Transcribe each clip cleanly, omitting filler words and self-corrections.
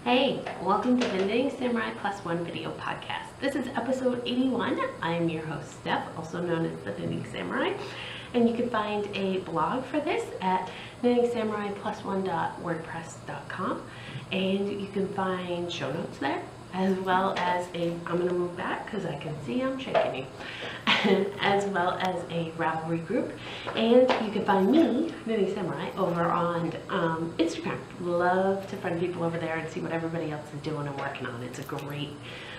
Hey, welcome to the Knitting Samurai Plus One video podcast. This is episode 81. I am your host, Steph, also known as the Knitting Samurai. And you can find a blog for this at knittingsamuraiplus1.wordpress.com. And you can find show notes there, as well as I'm going to move back because I can see I'm shaking you, as well as a Ravelry group. And you can find me, Knitting Samurai, over on Instagram. Love to find people over there and see what everybody else is doing and working on. It's a great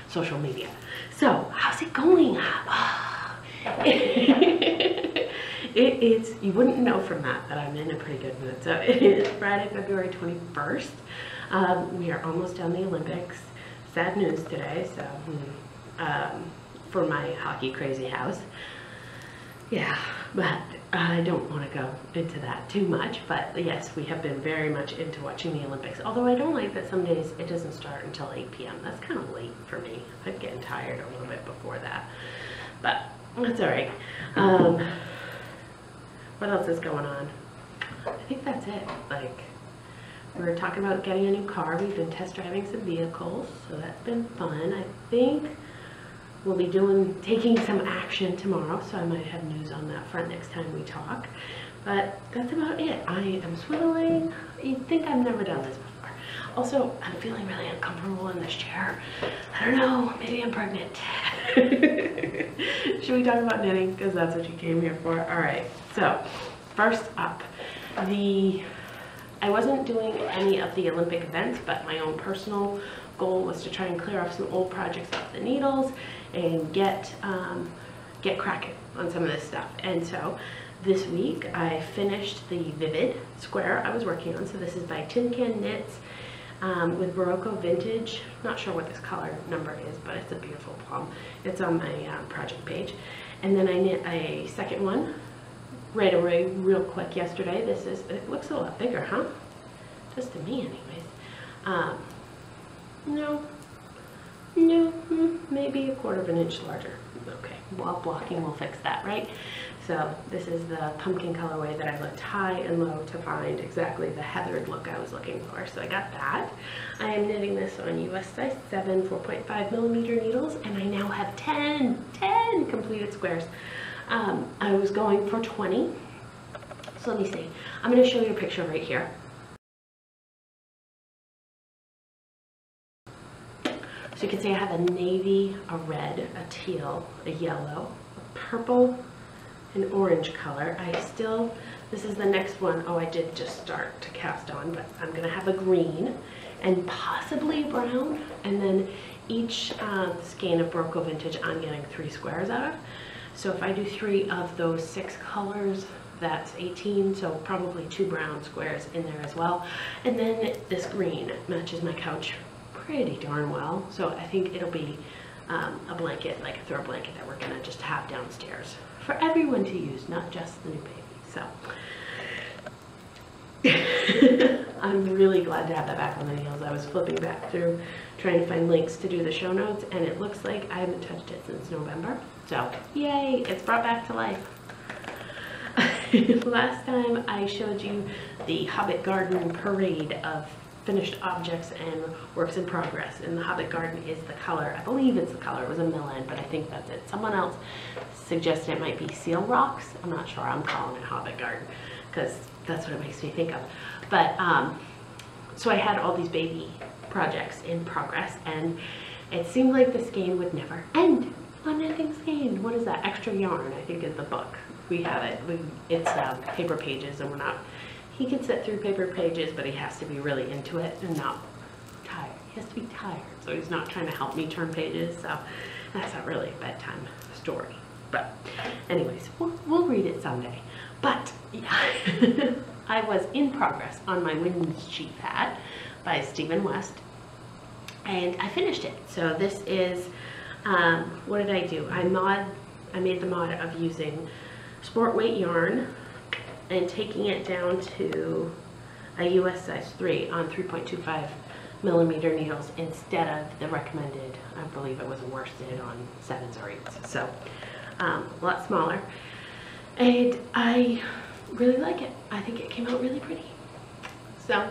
social media. So, how's it going? You wouldn't know from that I'm in a pretty good mood. So it is Friday, February 21st. We are almost done the Olympics. Sad news today, so for my hockey crazy house. Yeah, but I don't want to go into that too much. But yes, we have been very much into watching the Olympics. Although I don't like that some days it doesn't start until 8 p.m. That's kind of late for me. I'm getting tired a little bit before that. But that's all right. What else is going on? I think that's it. We're talking about getting a new car. We've been test driving some vehicles, so that's been fun. I think we'll be taking some action tomorrow, so I might have news on that front next time we talk. But that's about it. I am swiveling. You'd think I've never done this before. Also, I'm feeling really uncomfortable in this chair. I don't know, maybe I'm pregnant. Should we talk about knitting? Because that's what you came here for. All right, so first up, I wasn't doing any of the Olympic events, but my own personal goal was to try and clear off some old projects off the needles and get cracking on some of this stuff. And so this week I finished the Vivid square I was working on. So this is by Tin Can Knits with Barocco Vintage. Not sure what this color number is, but it's a beautiful plum. It's on my project page. And then I knit a second one right away real quick yesterday. It looks a lot bigger, huh? Just to me anyways. No, maybe a quarter of an inch larger. Okay, while blocking will fix that, right? So this is the pumpkin colorway that I looked high and low to find exactly the heathered look I was looking for. So I got that. I am knitting this on US size 7 4.5 millimeter needles, and I now have 10 completed squares. I was going for 20. So let me see. I'm going to show you a picture right here. So you can see I have a navy, a red, a teal, a yellow, a purple, an orange color. This is the next one. Oh, I did just start to cast on, but I'm going to have a green and possibly a brown. And then each skein of Barocco Vintage I'm getting 3 squares out of. So if I do 3 of those 6 colors, that's 18, so probably 2 brown squares in there as well. And then this green matches my couch pretty darn well, so I think it'll be a blanket, like a throw blanket that we're gonna just have downstairs for everyone to use, not just the new baby. So I'm really glad to have that back on the needles. I was flipping back through trying to find links to do the show notes, and it looks like I haven't touched it since November. So yay, it's brought back to life. Last time I showed you the Hobbit Garden parade of finished objects and works in progress, and the Hobbit Garden is the color, I believe it's the color, it was a mill-end, but I think that's it. Someone else suggested it might be Seal Rocks. I'm not sure. I'm calling it Hobbit Garden because that's what it makes me think of. But so I had all these baby projects in progress, and it seemed like the skein would never end. On knitting skein. What is that? Extra Yarn, I think, is the book. We have it. It's paper pages, and we're not. He can sit through paper pages, but he has to be really into it and not tired. He has to be tired, so he's not trying to help me turn pages. So that's not really a bedtime story. But anyways, we'll read it someday. But yeah, I was in progress on my Women's Sheath hat by Stephen West, and I finished it. So this is. What did I do? I made the mod of using sport weight yarn and taking it down to a US size 3 on 3.25 millimeter needles instead of the recommended, I believe it was a worsted on 7s or 8s. So a lot smaller. And I really like it. I think it came out really pretty. So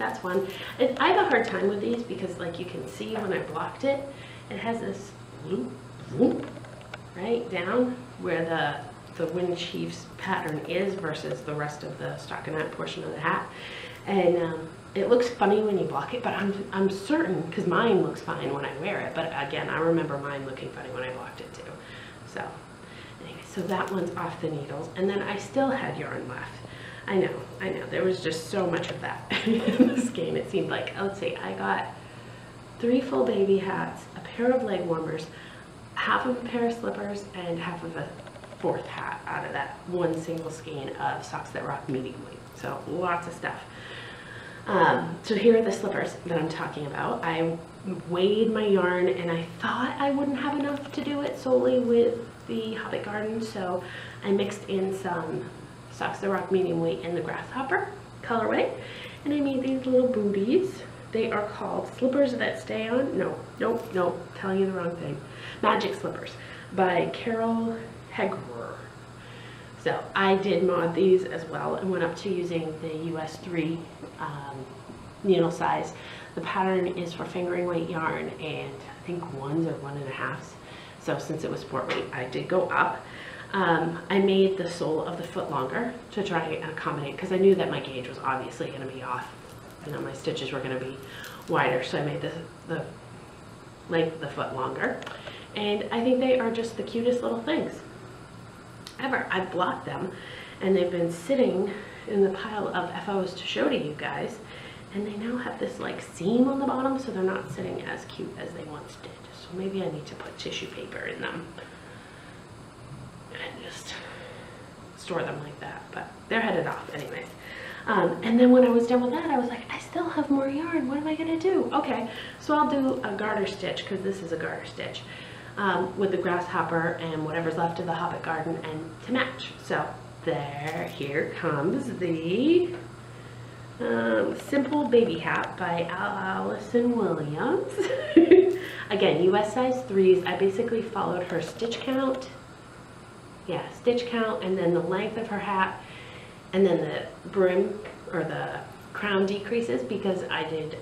that's one. And I have a hard time with these because, like, you can see when I blocked it, it has this loop, whoop, right down where the wind chief's pattern is versus the rest of the stockinette portion of the hat. And it looks funny when you block it, but I'm certain, because mine looks fine when I wear it, but again, I remember mine looking funny when I blocked it too. So anyway, so that one's off the needles, and then I still had yarn left. I know, there was just so much of that in this skein. It seemed like, let's see, I got 3 full baby hats, a pair of leg warmers, half of a pair of slippers, and half of a 4th hat out of that one single skein of socks that rock medium weight. So lots of stuff. So here are the slippers that I'm talking about. I weighed my yarn and I thought I wouldn't have enough to do it solely with the Hobbit Garden, so I mixed in some socks that rock medium weight in the grasshopper colorway, and I made these little booties. They are called Slippers That Stay On. No, telling you the wrong thing. Magic Slippers by Carol Hegerer. So I did mod these as well and went up to using the US 3 needle size. The pattern is for fingering weight yarn, and I think 1s or 1.5s. So since it was sport weight, I did go up. I made the sole of the foot longer to try and accommodate, because I knew that my gauge was obviously going to be off. You know, my stitches were going to be wider, so I made the length of the foot longer. And I think they are just the cutest little things ever. I blocked them, and they've been sitting in the pile of FOs to show to you guys, and they now have this like seam on the bottom, so they're not sitting as cute as they once did. So maybe I need to put tissue paper in them and just store them like that, but they're headed off anyways. And then when I was done with that, I was like, I still have more yarn. What am I gonna do? Okay, so I'll do a garter stitch, because this is a garter stitch, with the grasshopper and whatever's left of the Hobbit Garden and to match. So here comes the Simple Baby Hat by Allison Williams. Again, US size 3s. I basically followed her stitch count. Yeah, stitch count, and then the length of her hat, and then the brim or the crown decreases, because I did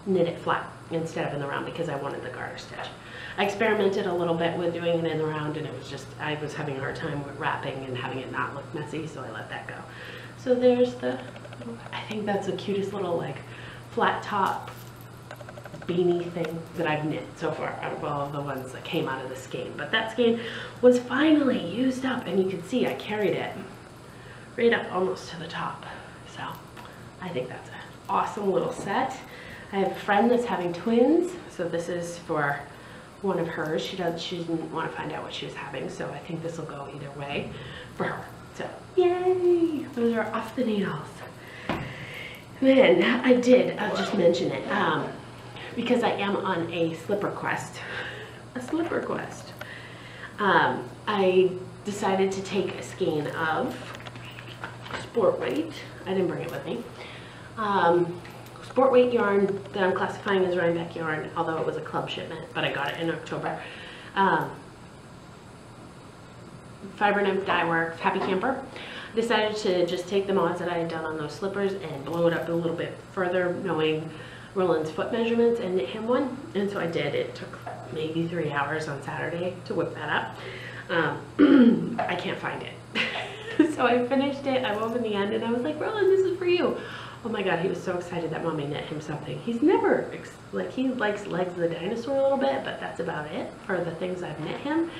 knit it flat instead of in the round, because I wanted the garter stitch. I experimented a little bit with doing it in the round, and it was just, I was having a hard time with wrapping and having it not look messy, so I let that go. So there's the, I think that's the cutest little like flat top beanie thing that I've knit so far out of all of the ones that came out of the skein. But that skein was finally used up, and you can see I carried it right up almost to the top. So I think that's an awesome little set. I have a friend that's having twins, so this is for one of hers. She didn't want to find out what she was having, so I think this will go either way for her. So yay! Those are off the needles. Then I'll just mention it, because I am on a slipper quest. I decided to take a skein of sport weight. I didn't bring it with me. Sport weight yarn that I'm classifying as Rhinebeck yarn, although it was a club shipment, but I got it in October. Fiber Nymph Dye Works Happy Camper. Decided to just take the mods that I had done on those slippers and blow it up a little bit further, knowing Roland's foot measurements, and knit him one. And so I did. It took maybe 3 hours on Saturday to whip that up. I can't find it. So I finished it. I wove in the end, and I was like, Roland, this is for you. Oh my God, he was so excited that Mommy knit him something. He's never, like, he likes Legs of the Dinosaur a little bit, but that's about it for the things I've knit him.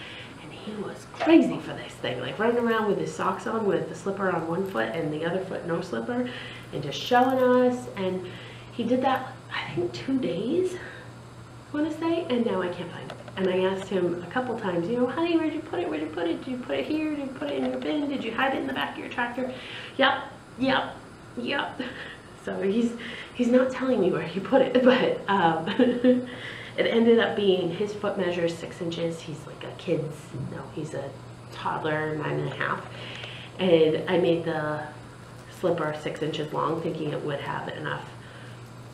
And he was crazy for this thing, like running around with his socks on with the slipper on one foot and the other foot no slipper, and just showing us. And he did that, I think, 2 days, I want to say, and now I can't find it. And I asked him a couple times, you know, honey, where'd you put it? Where'd you put it? Did you put it here? Did you put it in your bin? Did you hide it in the back of your tractor? Yep. So he's not telling me where he put it, but it ended up being, his foot measures 6 inches. He's like a kid's, no, he's a toddler, 9.5. And I made the slipper 6 inches long, thinking it would have enough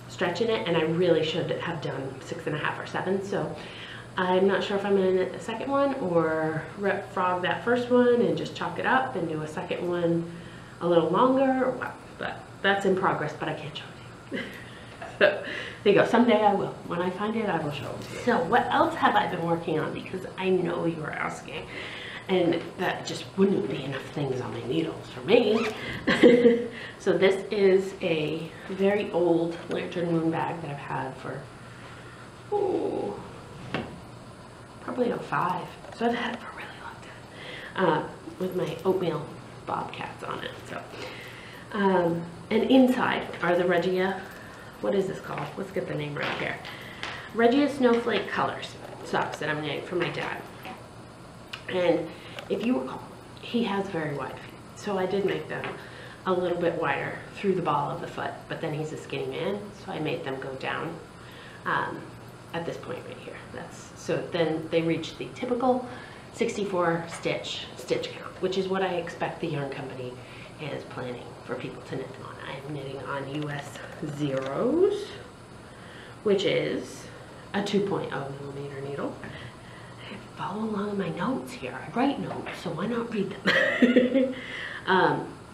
stretch in it, and I really should have done 6.5 or 7. So I'm not sure if I'm gonna knit the second one or frog that first one and just chalk it up and do a second one a little longer or what, but that's in progress, but I can't show it to you. So there you go. Someday I will. When I find it, I will show it to you. So what else have I been working on? Because I know you are asking. And that just wouldn't be enough things on my needles for me. So this is a very old lantern moon bag that I've had for, probably 05. So I've had it for a really long time. With my oatmeal bobcats on it. So, and inside are the Regia, what is this called? Let's get the name right here. Regia Snowflake Colors socks that I'm knitting for my dad. And if you recall, he has very wide feet. So I did make them a little bit wider through the ball of the foot, but then he's a skinny man, so I made them go down at this point right here. So then they reach the typical 64 stitch count, which is what I expect the yarn company is planning for people to knit on. I'm knitting on US Zeros, which is a 2.0 millimeter needle. Follow along in my notes here. I write notes, so why not read them?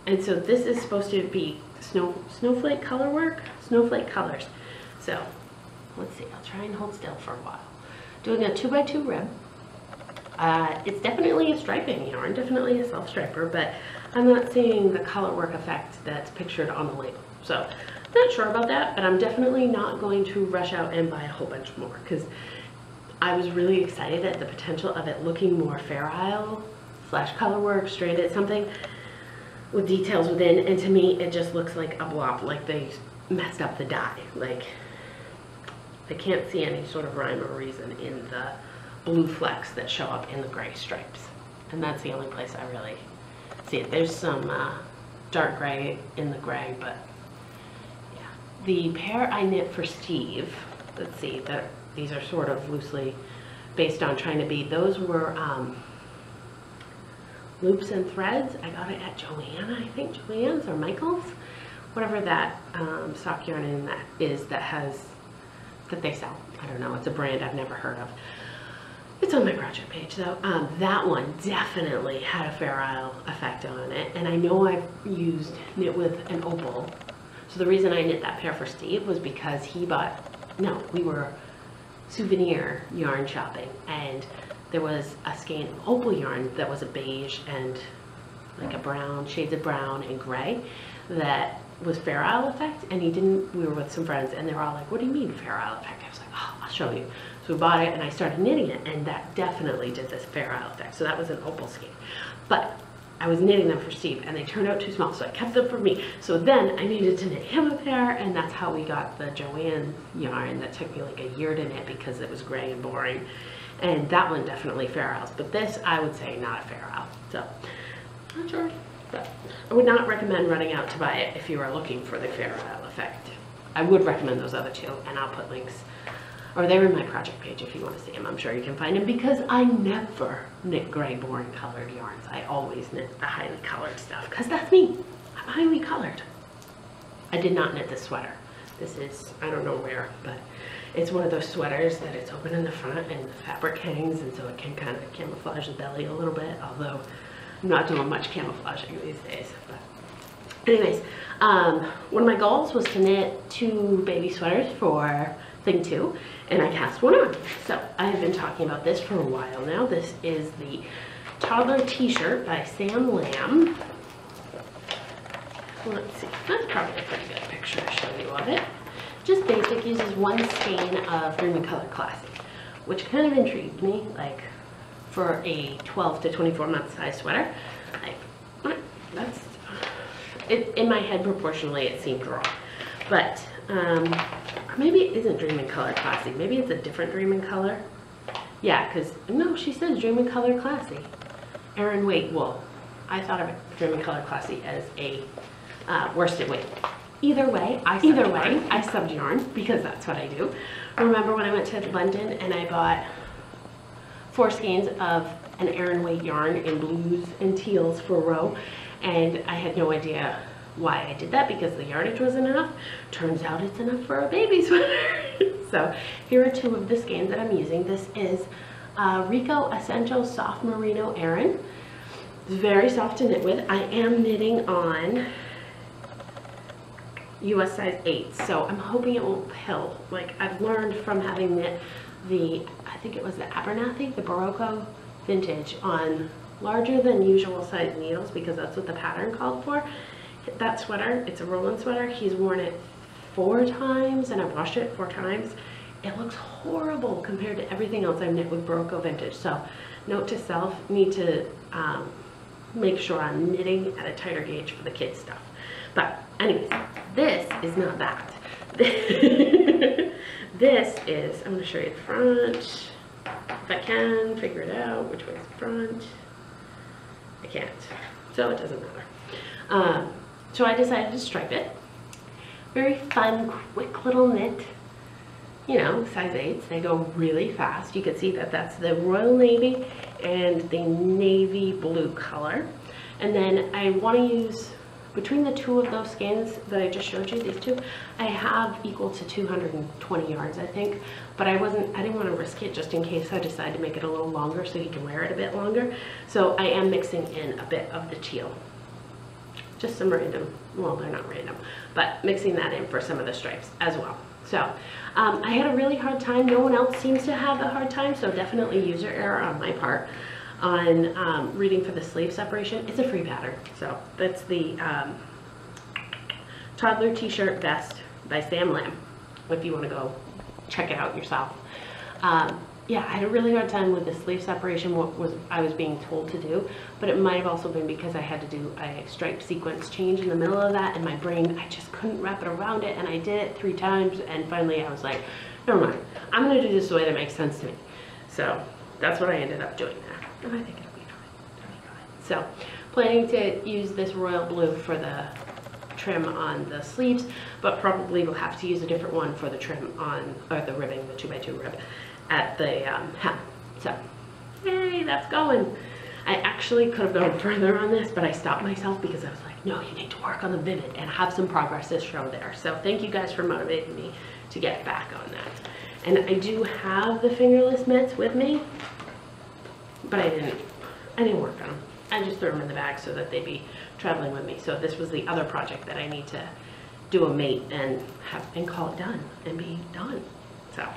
And so this is supposed to be snowflake color work, snowflake colors. So let's see, I'll try and hold still for a while. Doing a 2x2 rib. It's definitely a striping yarn, definitely a self-striper, but I'm not seeing the color work effect that's pictured on the label. So not sure about that, but I'm definitely not going to rush out and buy a whole bunch more, because I was really excited at the potential of it looking more Fair Isle / colorwork, stranded, something with details within, and to me it just looks like a blob, like they messed up the dye. Like, I can't see any sort of rhyme or reason in the blue flecks that show up in the gray stripes, and that's the only place I really see it. There's some dark gray in the gray, but yeah. The pair I knit for Steve, let's see, these are sort of loosely based on trying to be, those were loops and threads. I got it at Joanna, I think, Joann's or Michael's, whatever that sock yarn in that is that they sell. I don't know, it's a brand I've never heard of. It's on my project page though. That one definitely had a Fair Isle effect on it, and I know I've used knit with an opal. So the reason I knit that pair for Steve was because we were souvenir yarn shopping, and there was a skein of opal yarn that was a beige and like a brown, shades of brown and gray, that was Fair Isle effect, and we were with some friends and they were all like, what do you mean Fair Isle effect? I was like, oh, I'll show you. So we bought it and I started knitting it, and that definitely did this Fair Isle effect. So that was an opal skein, but I was knitting them for Steve and they turned out too small, so I kept them for me. So then I needed to knit him a pair, and that's how we got the Joann yarn that took me like a year to knit because it was gray and boring. And that one definitely Fair Isles, but this I would say not a Fair Isle. So not sure, but I would not recommend running out to buy it if you are looking for the Fair Isle effect. I would recommend those other two, and I'll put links, or they're in my project page if you want to see them. I'm sure you can find them, because I never knit gray, boring colored yarns. I always knit the highly colored stuff, because that's me. I'm highly colored. I did not knit this sweater. This is, I don't know where, but it's one of those sweaters that it's open in the front and the fabric hangs, and so it can kind of camouflage the belly a little bit, although I'm not doing much camouflaging these days. But anyways, one of my goals was to knit 2 baby sweaters for Thing 2, and I cast one on. So I have been talking about this for a while now. This is the Toddler T-shirt by Sam Lamb. Let's see, that's probably a pretty good picture to show you of it. Just basic, uses one skein of Dream in Color Classic, which kind of intrigued me, like for a 12 to 24 month size sweater. Like, that's, in my head proportionally it seemed wrong. But, or maybe it isn't Dream in Color Classy. Maybe it's a different Dream in Color. Yeah, because, no, she says Dream in Color Classy. Aran Weight wool. I thought of Dream in Color Classy as a worsted weight. Either way, I subbed yarn, because that's what I do. Remember when I went to London and I bought 4 skeins of an Aran Weight yarn in blues and teals for a row, and I had no idea why I did that, because the yardage wasn't enough. Turns out it's enough for a baby sweater. So here are 2 of the skeins that I'm using. This is Rico Essential Soft Merino Aran. It's very soft to knit with. I am knitting on US size 8, so I'm hoping it won't pill. Like I've learned from having knit I think it was the Abernathy, the Barocco vintage on larger than usual size needles, because that's what the pattern called for. That sweater, it's a Roland sweater, he's worn it 4 times and I've washed it 4 times. It looks horrible compared to everything else I've knit with Barocco vintage. So note to self, need to make sure I'm knitting at a tighter gauge for the kids stuff. But anyways, this is not that. This is, I'm going to show you the front, if I can figure it out, which way is the front. I can't, so it doesn't matter. So I decided to stripe it. Very fun, quick little knit. You know, size 8s, they go really fast. You can see that that's the royal navy and the navy blue color. And then I want to use, between the 2 of those skeins that I just showed you, these 2, I have equal to 220 yards, I think. But I didn't want to risk it just in case I decide to make it a little longer so he can wear it a bit longer. So I am mixing in a bit of the teal. Just some random, well, they're not random, but mixing that in for some of the stripes as well. So I had a really hard time. No one else seems to have a hard time, so definitely user error on my part on reading for the sleeve separation. It's a free pattern. So that's the toddler t-shirt vest by Sam Lamb, if you want to go check it out yourself. Yeah, I had a really hard time with the sleeve separation, what I was being told to do, but it might have also been because I had to do a stripe sequence change in the middle of that, and my brain, I just couldn't wrap it around it, and I did it 3 times, and finally I was like, never mind, I'm going to do this the way that makes sense to me. So that's what I ended up doing there, and I think it'll be fine. So planning to use this royal blue for the trim on the sleeves, but probably will have to use a different one for the trim on, or the ribbing, the 2x2 rib at the hem. So, yay, that's going. I actually could have gone further on this, but I stopped myself because I was like, no, you need to work on the vivid and have some progress to show there. So thank you guys for motivating me to get back on that. And I do have the fingerless mitts with me, but I didn't work on them. I just threw them in the bag so that they'd be traveling with me. So this was the other project that I need to do a mate and call it done and be done. So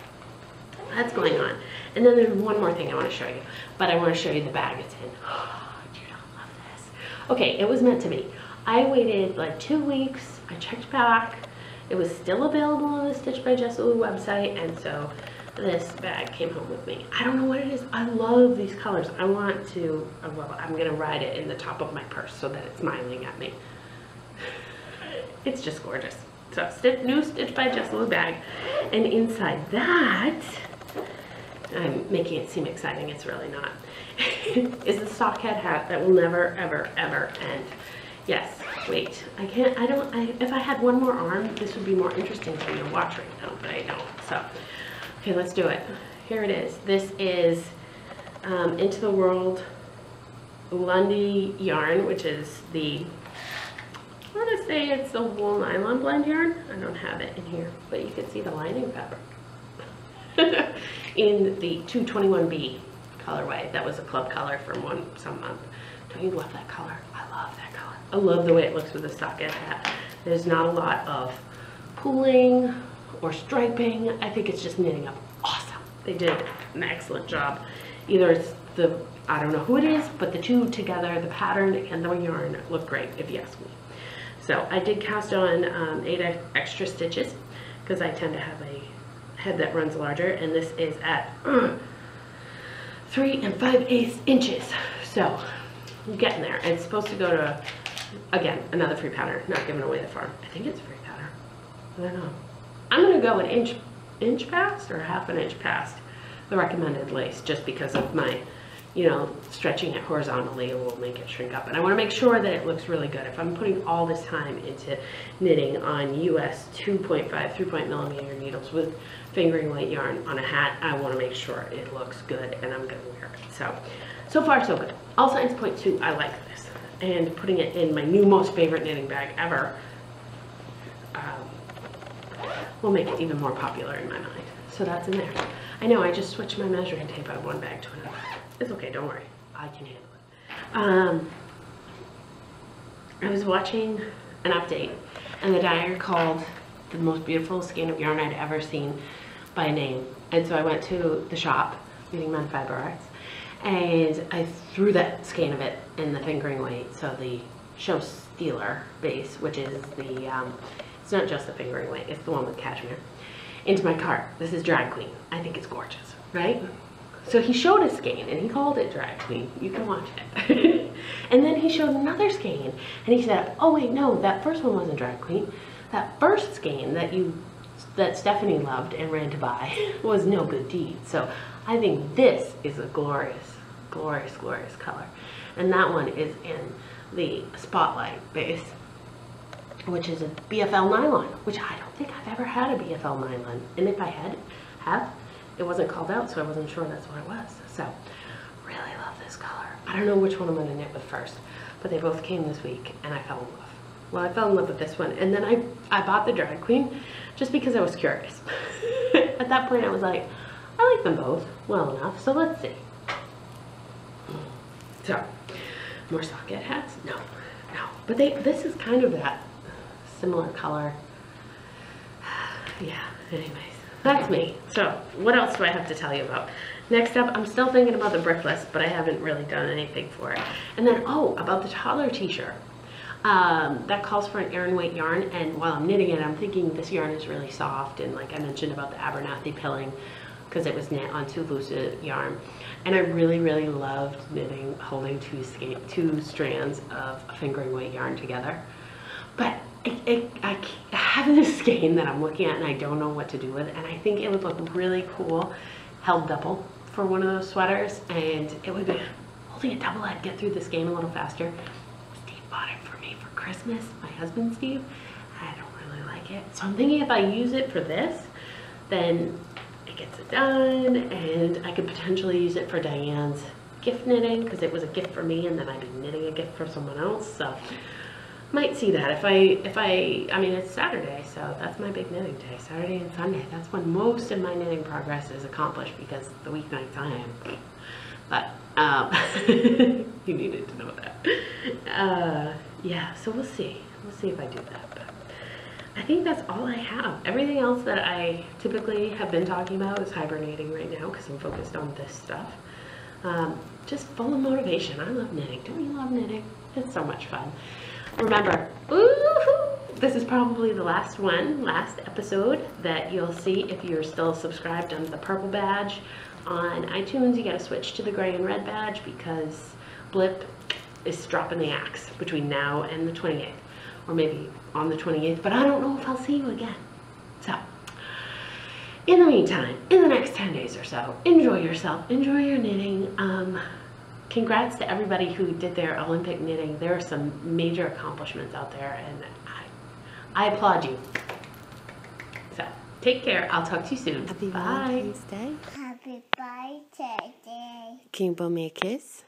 that's going on. And then there's one more thing I want to show you, but I want to show you the bag it's in. Oh, do you not love this? Okay, it was meant to be. I waited like 2 weeks. I checked back. It was still available on the Stitch by Jessa Lou website, and so this bag came home with me. I don't know what it is. I love these colors. I want to, well, I'm going to ride it in the top of my purse so that it's smiling at me. It's just gorgeous. So new Stitch by Jessa Lou bag, and inside that, I'm making it seem exciting, it's really not, is the stockhead hat that will never, ever, ever end. Yes, wait, if I had one more arm, this would be more interesting for you to watch right now, but I don't. So, okay, let's do it. Here it is. This is Into the World Lundy yarn, which is the, I want to say it's the wool nylon blend yarn. I don't have it in here, but you can see the lining fabric. In the 221B colorway. That was a club color from some month. Don't you love that color? I love that color. I love the way it looks with the stockhead hat. There's not a lot of pooling or striping. I think it's just knitting up awesome. They did an excellent job. Either it's the, I don't know who it is, but the 2 together, the pattern and the yarn look great, if you ask me. So I did cast on 8 extra stitches because I tend to have a head that runs larger, and this is at 3 5/8 inches. So I'm getting there. And it's supposed to go to, again, another free pattern, not giving away the farm. I think it's a free pattern. I don't know. I'm gonna go an inch past or half an inch past the recommended lace, just because of my, you know, stretching it horizontally will make it shrink up. And I want to make sure that it looks really good. If I'm putting all this time into knitting on US 2.5 3.0mm needles with fingering weight yarn on a hat, I want to make sure it looks good and I'm going to wear it. So far so good. All signs point to I like this. And putting it in my new most favorite knitting bag ever will make it even more popular in my mind. So that's in there. I know I just switched my measuring tape out of one bag to another. It's okay, don't worry. I can handle it. I was watching an update And the dyer called the most beautiful skein of yarn I'd ever seen by name. And so I went to the shop, Meeting Men Fiber Arts, and I threw that skein of it in the fingering weight, so the show stealer base, which is the, it's not just the fingering weight, it's the one with cashmere, into my cart. This is Drag Queen. I think it's gorgeous, right? So he showed a skein and he called it Drag Queen. You can watch it. And then he showed another skein and he said, oh wait, no, that first one wasn't Drag Queen. That first skein that Stephanie loved and ran to buy was No Good Deed. So I think this is a glorious, glorious, glorious color. And that one is in the Spotlight base, which is a BFL nylon, which I don't think I've ever had a BFL nylon. And if I have, it wasn't called out, so I wasn't sure that's what it was. So, really love this color. I don't know which one I'm gonna knit with first, but they both came this week and I fell in love. Well, I fell in love with this one, and then I bought the Drag Queen just because I was curious. At that point I was like, I like them both well enough, so let's see. So, more socket hats? No. But this is kind of that similar color. Yeah, anyways, that's me. So, what else do I have to tell you about? Next up, I'm still thinking about the brickless, but I haven't really done anything for it. And then, oh, about the toddler t-shirt. That calls for an Aran weight yarn, and while I'm knitting it, I'm thinking this yarn is really soft, and like I mentioned about the Abernathy pilling, because it was knit on too loose a yarn. And I really, really loved knitting, holding two strands of fingering weight yarn together. But I have this skein that I'm looking at and I don't know what to do with, and I think it would look really cool held double for one of those sweaters, and it would be holding a double. I'd get through this game a little faster. Steve bought it for me for Christmas, my husband Steve. I don't really like it, so I'm thinking if I use it for this, then it gets it done, and I could potentially use it for Diane's gift knitting, because it was a gift for me and then I'd be knitting a gift for someone else. So might see that if I mean, it's Saturday, so that's my big knitting day. Saturday and Sunday, that's when most of my knitting progress is accomplished, because the weeknights I am. But you needed to know that. Yeah, so we'll see if I do that. But I think that's all I have. Everything else that I typically have been talking about is hibernating right now, because I'm focused on this stuff. Just full of motivation. I love knitting. Don't you love knitting? It's so much fun. Remember, this is probably the last episode that you'll see if you're still subscribed under the purple badge. On iTunes, you gotta switch to the gray and red badge, because Blip is dropping the axe between now and the 28th. Or maybe on the 28th, but I don't know if I'll see you again. So, in the meantime, in the next 10 days or so, enjoy yourself, enjoy your knitting. Congrats to everybody who did their Olympic knitting. There are some major accomplishments out there, and I applaud you. So, take care. I'll talk to you soon. Happy Bye. Valentine's Day. Happy birthday. Can you blow me a kiss?